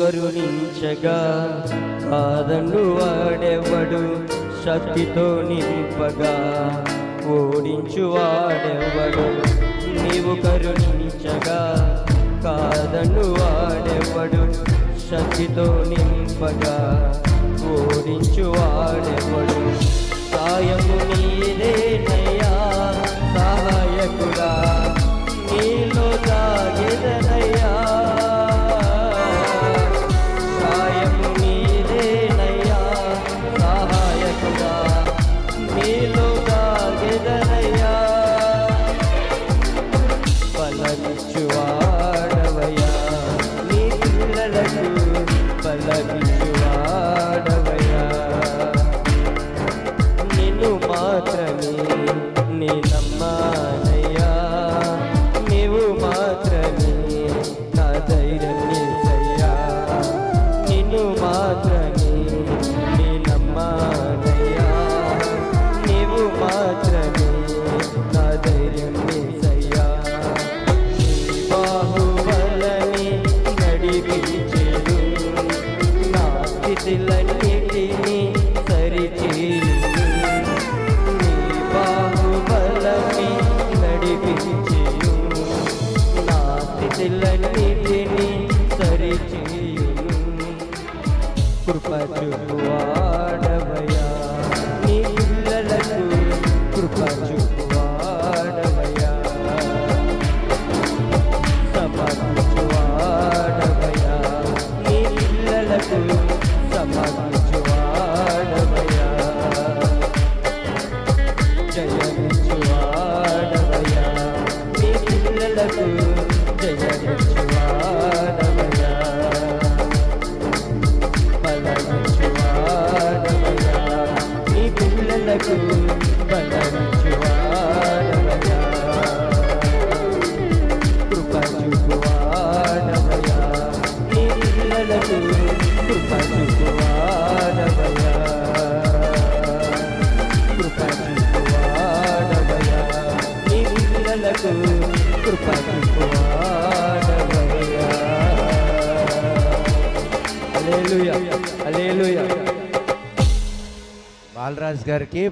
కరుణించగా కాదన్ను వాడెవడు, శక్తితో నింపగా ఓడించు వాడెవడు. నీవు కరుణించగా కాదన్ను వాడెవడు, శక్తితో నింపగా ఓడించు వాడెవడు. సాయము నీదేనయ్యా సహాయకుడా, నీలో దాగెదనయ్యా. సాయము నీదేనయ్యా సహాయకుడా, నీలో దాగెదనయ్యా. బలమిచ్చువాడవయ్యా నీ పిల్లలకు, బలమిచ్చువాడవయ్యా. నిన్ను మాత్రమే నీ నమ్మానయ్యా, నీవు మాత్రమే నా ధైర్యం యేసయ్యా. నిన్ను మాత్రమే నీ నమ్మానయ్యా, నీవు మాత్రమే నా ధైర్యం యేసయ్యా. నీ బాహుబలమే నడిపించెను, నా స్థితిలన్నిటినీ సరిచేయును. నీ బాహుబలమే నడిపించెను, నా స్థితిలన్నిటినీ సరిచేయును. కృప చూపువాడవయ్యా నీ పిల్లలకు, కృప చూపువాడవయ్యా. సమకూర్చువాడవయ్యా నీ పిల్లలకు, సమకూర్చువాడవయ్యా. జయమిచ్చువాడవయ్యా నీ పిల్లలకు, జయమిచ్చువాడవయ్యా. బలమిచ్చువాడవయ్యా నీ పిల్లలకు, బలమిచ్చువాడవయ్యా. కృప చూపువాడవయ్యా నీ పిల్లలకు, కృప చూపువాడవయ్యా. కృప చూపువాడవయ్యా నీ పిల్లలకు, కృప చూపువాడవయ్యా. హల్లెలూయా, హల్లెలూయా. బాలరాజ్ గారికి